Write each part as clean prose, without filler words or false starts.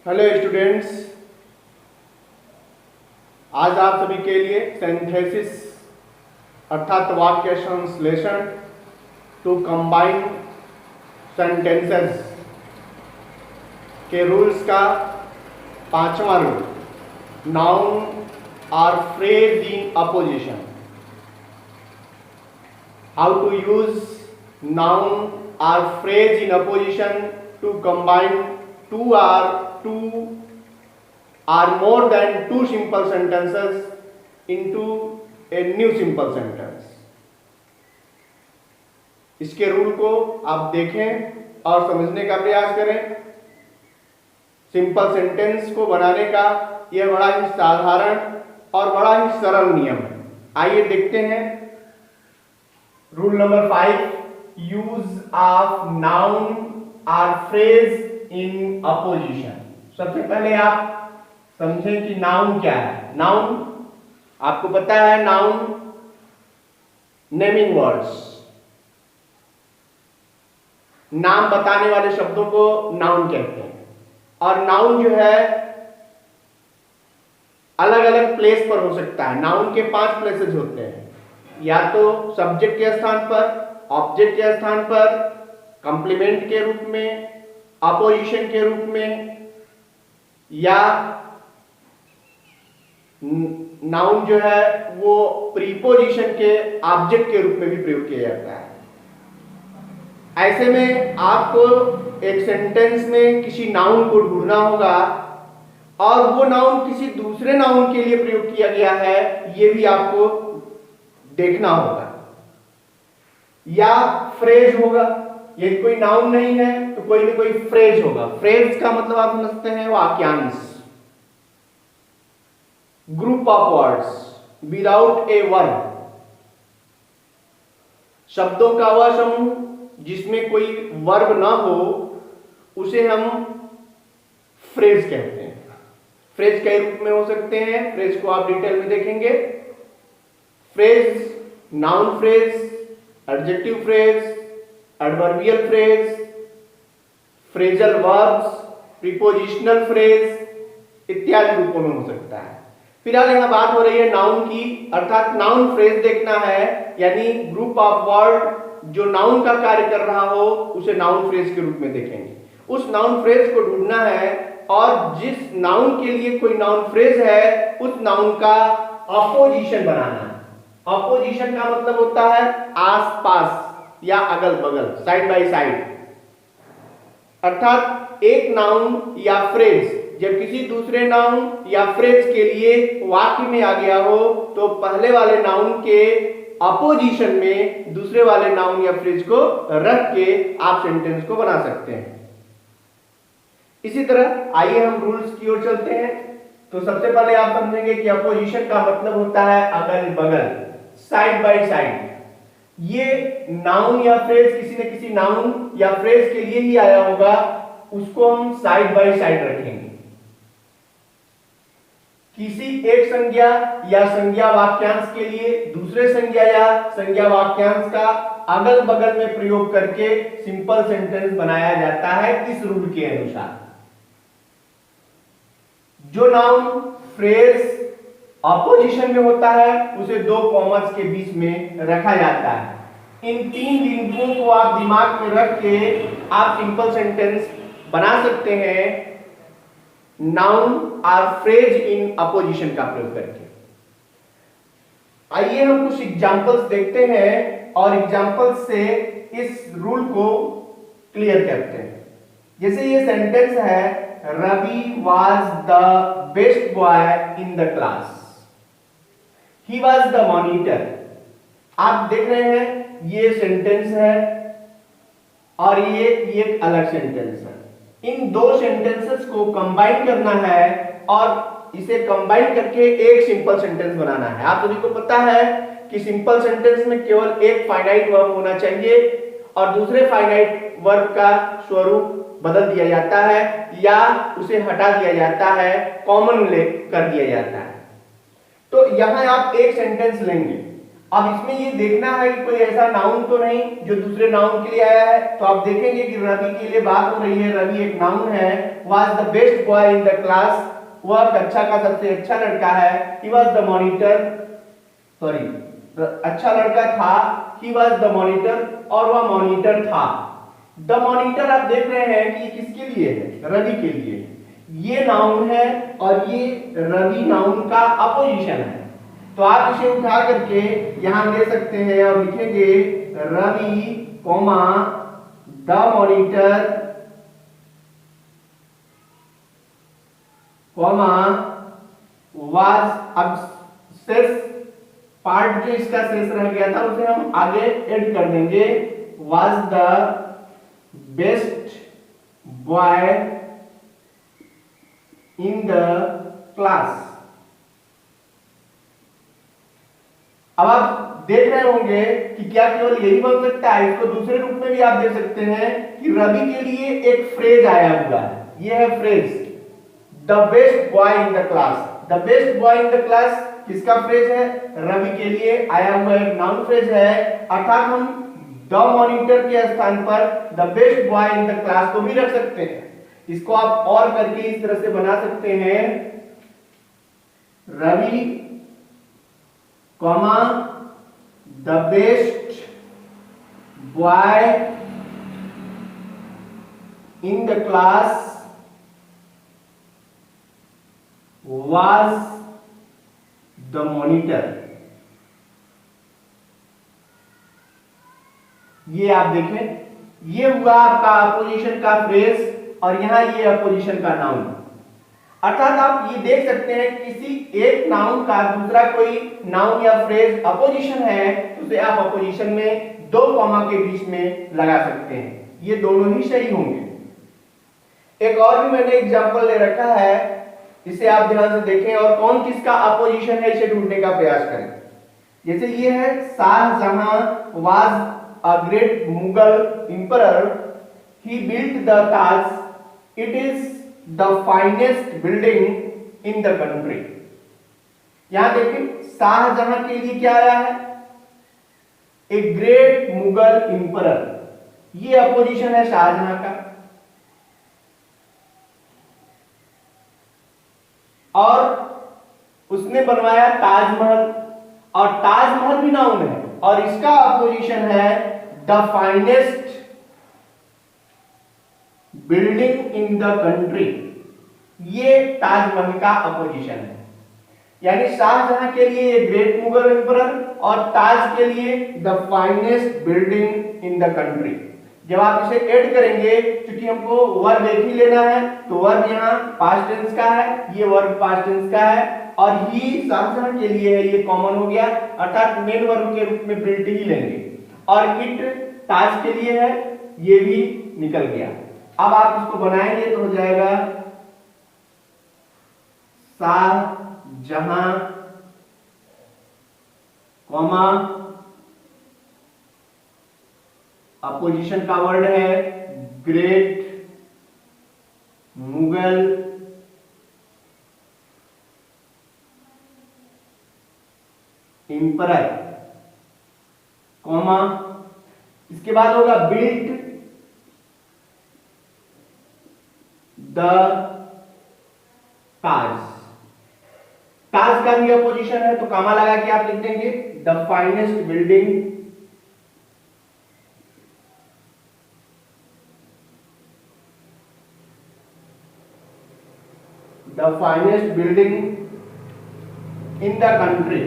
Hello students, आज आप सभी के लिए सिंथेसिस अर्थात वाक्य संश्लेषण टू कंबाइन सेंटेंसेस के रूल्स का पांचवा रूल, नाउन और phrase in apposition. How to use noun और phrase in apposition to combine two or more than two simple sentences into a new simple sentence। इसके rule को आप देखें और समझने का प्रयास करें। सिंपल सेंटेंस को बनाने का यह बड़ा ही साधारण और बड़ा ही सरल नियम है। आइए देखते हैं। Rule number 5, use of noun और फ्रेज इन अपोजिशन। सबसे पहले आप समझें कि नाउन क्या है। नाउन आपको पता है, नाउन नेमिंग वर्ड्स, नाम बताने वाले शब्दों को नाउन कहते हैं। और नाउन जो है अलग अलग प्लेस पर हो सकता है। नाउन के 5 प्लेसेस होते हैं, या तो सब्जेक्ट के स्थान पर, ऑब्जेक्ट के स्थान पर, कंप्लीमेंट के रूप में, अपोजिशन के रूप में, या नाउन जो है वो प्रीपोजिशन के ऑब्जेक्ट के रूप में भी प्रयोग किया जाता है। ऐसे में आपको एक सेंटेंस में किसी नाउन को ढूंढना होगा और वो नाउन किसी दूसरे नाउन के लिए प्रयोग किया गया है, ये भी आपको देखना होगा। या फ्रेज होगा, यदि कोई नाउन नहीं है तो कोई ना कोई फ्रेज होगा। फ्रेज का मतलब आप समझते हैं, वाक्यांश, group of words without a verb, शब्दों का वह समूह जिसमें कोई वर्ब ना हो उसे हम फ्रेज कहते हैं। फ्रेज कई रूप में हो सकते हैं, फ्रेज को आप डिटेल में देखेंगे। Phrase, noun phrase, adjective phrase, adverbial phrase, phrasal verbs, prepositional phrase इत्यादि रूपों में हो सकता है। फिलहाल यहां बात हो रही है नाउन की, अर्थात नाउन फ्रेज देखना है, यानी ग्रुप ऑफ वर्ड जो नाउन का कार्य कर रहा हो उसे नाउन फ्रेज के रूप में देखेंगे। उस नाउन फ्रेज को ढूंढना है और जिस नाउन के लिए कोई नाउन फ्रेज है उस नाउन का अपोजिशन बनाना है। अपोजिशन का मतलब होता है आस-पास या अगल बगल, साइड बाय साइड। अर्थात एक नाउन या फ्रेज जब किसी दूसरे नाउन या फ्रेज के लिए वाक्य में आ गया हो तो पहले वाले नाउन के अपोजिशन में दूसरे वाले नाउन या फ्रेज को रख के आप सेंटेंस को बना सकते हैं। इसी तरह आइए हम रूल्स की ओर चलते हैं। तो सबसे पहले आप समझेंगे कि अपोजिशन का मतलब होता है अगल बगल, साइड बाय साइड। ये नाउन या फ्रेज किसी न किसी नाउन या फ्रेज के लिए ही आया होगा, उसको हम साइड बाय साइड रखेंगे। किसी एक संज्ञा या संज्ञा वाक्यांश के लिए दूसरे संज्ञा या संज्ञा वाक्यांश का अगल बगल में प्रयोग करके सिंपल सेंटेंस बनाया जाता है इस रूल के अनुसार। जो नाउन फ्रेज अपोजिशन में होता है उसे 2 कॉमास के बीच में रखा जाता है। इन 3 बिंदुओं को आप दिमाग में रख के आप सिंपल सेंटेंस बना सकते हैं नाउन और फ्रेज इन अपोजिशन का प्रयोग करके। आइए हम कुछ एग्जांपल्स देखते हैं और एग्जांपल्स से इस रूल को क्लियर करते हैं। जैसे ये सेंटेंस है, Ravi was the best boy in the class, he was the monitor. आप देख रहे हैं ये सेंटेंस है और ये एक अलग सेंटेंस है। इन 2 सेंटेंसेस को कंबाइन करना है और इसे कंबाइन करके एक सिंपल सेंटेंस बनाना है। आप सभी को पता है कि सिंपल सेंटेंस में केवल एक फाइनाइट वर्ब होना चाहिए और दूसरे फाइनाइट वर्ब का स्वरूप बदल दिया जाता है या उसे हटा दिया जाता है, कॉमन कर दिया जाता है। तो यहां आप एक सेंटेंस लेंगे अब इसमें ये देखना है कि कोई ऐसा नाउन तो नहीं जो दूसरे नाउन के लिए आया है। तो आप देखेंगे कि रवि के लिए बात हो रही है, रवि एक नाउन है। Was the best boy in the class, वह कक्षा का सबसे अच्छा लड़का है। ही वाज द मॉनिटर, सॉरी अच्छा लड़का था, ही वाज द मॉनिटर, और वह मॉनिटर था। द मॉनिटर आप देख रहे हैं कि किसके लिए है, रवि के लिए। ये नाउन है और ये रवि नाउन का अपोजिशन है। तो आप इसे उठा करके यहां ले सकते हैं और लिखेंगे Ravi comma the monitor comma was. अब शेष पार्ट जो इसका शेष रह गया था उसे हम आगे ऐड कर देंगे। Was the best boy in the class. अब आप देख रहे होंगे कि क्या केवल यही बन सकता है, इसको दूसरे रूप में भी आप देख सकते हैं कि रवि के लिए एक फ्रेज आया हुआ है। यह है phrase the best boy in the class. The best boy in the class किसका फ्रेज है, रवि के लिए आया हुआ एक नाउन फ्रेज है। अर्थात हम द मॉनिटर के स्थान पर the best boy in the class को भी रख सकते हैं। इसको आप और करके इस तरह से बना सकते हैं Ravi comma the best boy in the class was the monitor. ये आप देखें, ये हुआ आपका अपोजिशन का फ्रेज और यहां ये अपोजिशन का नाउन। अर्थात आप ये देख सकते हैं किसी एक नाउन का दूसरा कोई नाउन या फ्रेज अपोजिशन है तो उसे आप अपोजिशन में दो कॉमा के बीच में लगा सकते हैं। ये दोनों ही सही होंगे। एक और भी मैंने एग्जांपल ले रखा है, इसे आप ध्यान से देखें और कौन किसका अपोजिशन है इसे ढूंढने का प्रयास करें। जैसे ये है Shahjahan was a great Mughal emperor, he built the Taj, it is the finest building in the country. यहां देखिए शाहजहां के लिए क्या आया है, ए ग्रेट मुगल एम्परर। ये अपोजिशन है शाहजहां का। और उसने बनवाया ताजमहल, और ताजमहल भी नाउन है और इसका अपोजिशन है the finest building in the country. ये ताजमहल का अपोजिशन है। यानी शाहजहां के लिए ये ग्रेट मुगल एम्परर और ताज के लिए the finest building in the country. जब आप इसे ऐड करेंगे, क्योंकि हमको वर्ब एक ही लेना है तो वर्ब यहाँ पास्ट टेंस का है, ये वर्ब पास्ट टेंस का है और ही शाहजहां के लिए है, ये कॉमन हो गया। अर्थात मेन वर्ब के रूप में बिल्ट ही लेंगे। और इट ताज के लिए है, ये भी निकल गया। अब आप इसको बनाएंगे तो हो जाएगा शाहजहां कॉमा अपोजिशन का वर्ड है ग्रेट मुगल एम्परर कॉमा, इसके बाद होगा बिल्ट द ताज। ताज का भी अपोजिशन है तो कामा लगा के आप लिख देंगे the finest building in the country.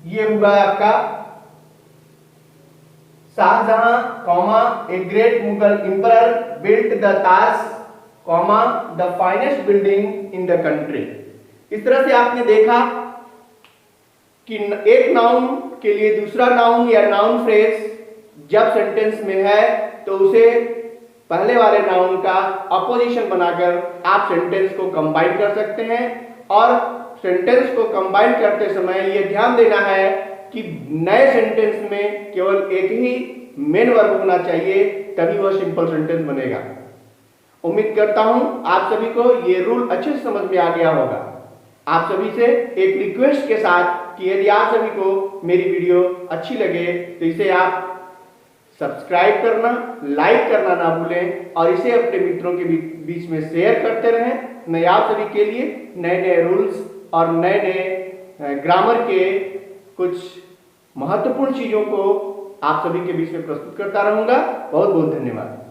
ये हुआ आपका Shahjahan comma a great Mughal emperor built the Taj comma the finest building in the country. इस तरह से आपने देखा कि एक नाउन के लिए दूसरा नाउन या नाउन फ्रेज जब सेंटेंस में है तो उसे पहले वाले नाउन का अपोजिशन बनाकर आप सेंटेंस को कंबाइन कर सकते हैं। और सेंटेंस को कंबाइन करते समय यह ध्यान देना है कि नए सेंटेंस में केवल एक ही मेन वर्ब होना चाहिए, तभी वह सिंपल सेंटेंस बनेगा। उम्मीद करता हूं आप सभी को ये रूल अच्छे से समझ में आ गया होगा। आप सभी से एक रिक्वेस्ट के साथ कि यदि आप सभी को मेरी वीडियो अच्छी लगे तो इसे आप सब्सक्राइब करना, लाइक करना ना भूलें और इसे अपने मित्रों के बीच में शेयर करते रहें। मैं आप सभी के लिए नए नए रूल्स और नए नए ग्रामर के कुछ महत्वपूर्ण चीजों को आप सभी के बीच में प्रस्तुत करता रहूंगा। बहुत बहुत धन्यवाद।